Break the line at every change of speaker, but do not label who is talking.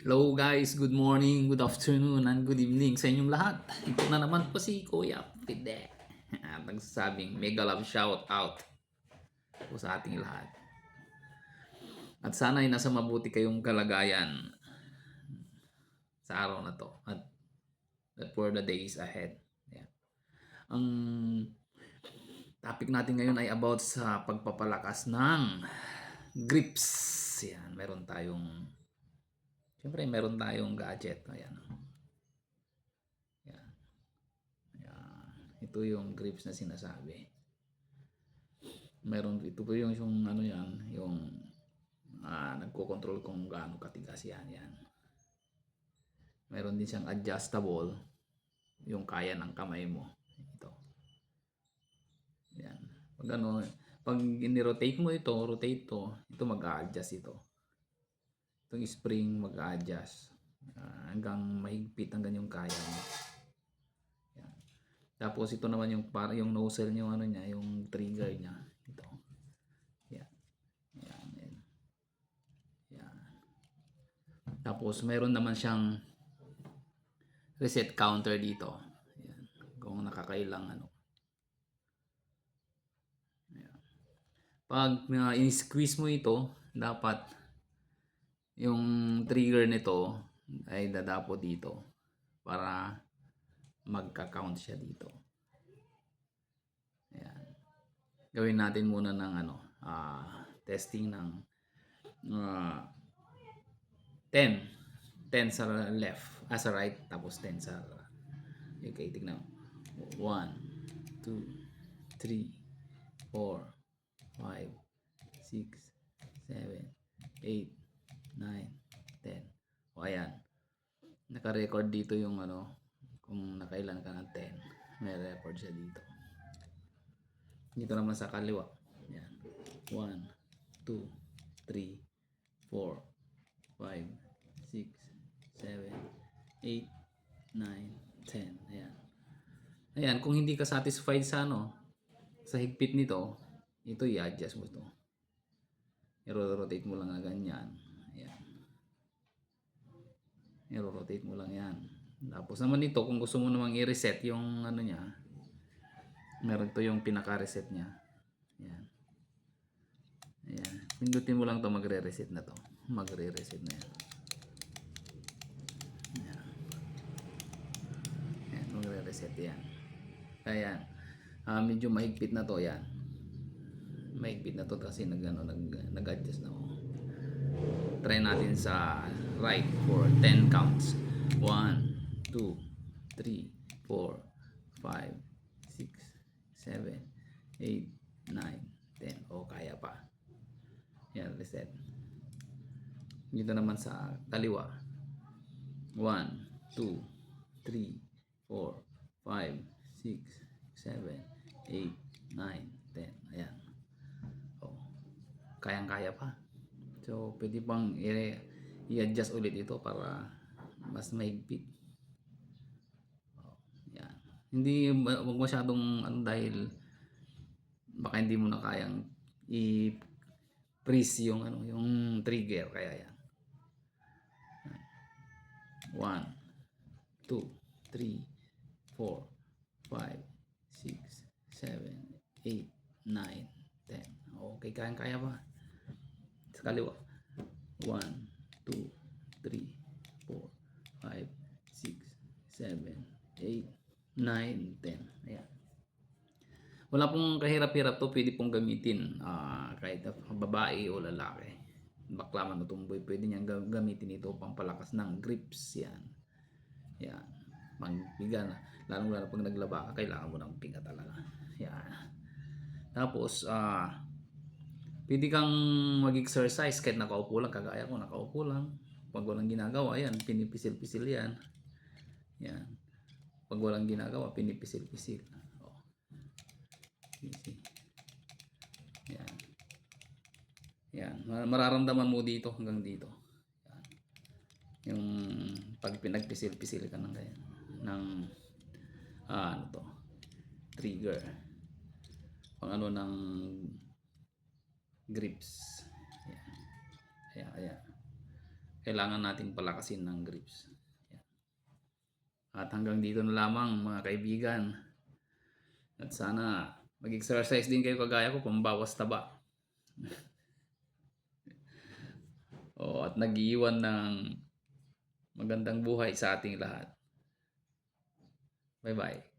Hello guys, good morning, good afternoon, and good evening sa inyong lahat. Ito na naman po si Kuya Pide. At nagsasabing mega love shout out po sa ating lahat. At sana ay nasa mabuti kayong kalagayan sa araw na to at for the days ahead. Yan. Ang topic natin ngayon ay about sa pagpapalakas ng grips. Yan, meron tayong gadget. Ayan. Yan. Ito yung grips na sinasabi. Ito po yung ano yan, yung nagko-control kung gaano katigas yan. Meron din siyang adjustable, yung kaya ng kamay mo. Ito. Yan. Pag ni-rotate mo ito, ito mag-a-adjust ito. Itong spring mag-a-adjust hanggang mahigpit hanggang yung kaya mo. Yan. Tapos ito naman yung para yung nozzle niyo yung trigger niya. Ito. Yan. Yan. Tapos meron naman siyang reset counter dito. Yan. Kung nakakailang Yan. Pag in-squeeze mo ito, dapat yung trigger nito ay dadapo dito para magka-count siya dito. Ayan. Gawin natin muna ng testing ng 10 sa left, sa right, tapos 10 sa okay, tignan mo. 1 2 3 4 5 6 7 8 9 10. O ayan, naka-record dito yung kung nakailan ka ng 10, may record siya dito. Dito naman sa kaliwa, yan, 1 2 3 4 5 6 7 8 9 10. Ayan, kung hindi ka satisfied sa sa higpit nito, ito i-adjust mo to. I-rotate mo lang na ganyan. Ayan. I-rotate mo lang yan. Tapos naman ito, kung gusto mo namang i-reset yung niya, meron to yung pinaka-reset niya. Ayan. Ayan. Pindutin mo lang to, magre-reset na to. Magre-reset na yan. Ayan, magre-reset yan. Ayan. Medyo mahigpit na to, yan. Mahigpit na to kasi nag-adjust na ako. Try natin sa right for 10 counts. 1 2 3 4 5 6 7 8 9 10. O, kaya pa. Yan, reset. Dito naman sa kaliwa. 1 2 3 4 5 6 7 8 9 10. Ayan. O, kayang-kaya pa. So, pwede pang i-adjust ulit ito para mas mahigpit. Yan. Hindi, wag masyadong dahil baka hindi mo na kayang i-freeze yung trigger, kaya yan. 1 2 3 4 5 6 7 8 9 10. Okay, kayang-kaya pa. Sa kaliwa. 1 2 3 4 5 6 7 8 9 10. Ayan. Wala pong kahirap-hirap to, pwede pong gamitin kahit babae o lalaki. Bakla man o tumboy, pwede niyang gamitin ito pang palakas ng grips. Yan. Yan. Pangbiga na. Lalo pag naglaba ka, kailangan mo ng piga talaga. Yan. Tapos, pwede kang mag-exercise kahit nakaupo lang. Kagaya ko, nakaupo lang. Pag walang ginagawa, yan, pinipisil-pisil yan. Yan. Pag walang ginagawa, pinipisil-pisil. Oh. Yan. Yan. Mararamdaman mo dito hanggang dito. Yan. Yung pag pinagpisil-pisil ka ng ganyan. Ng trigger. Pang ng grips. Ayan. kailangan natin palakasin ng grips. Yan. At hanggang dito na lamang mga kaibigan. At sana mag-exercise din kayo kagaya ko, pambawas taba. At nag-iwan ng magandang buhay sa ating lahat. Bye-bye.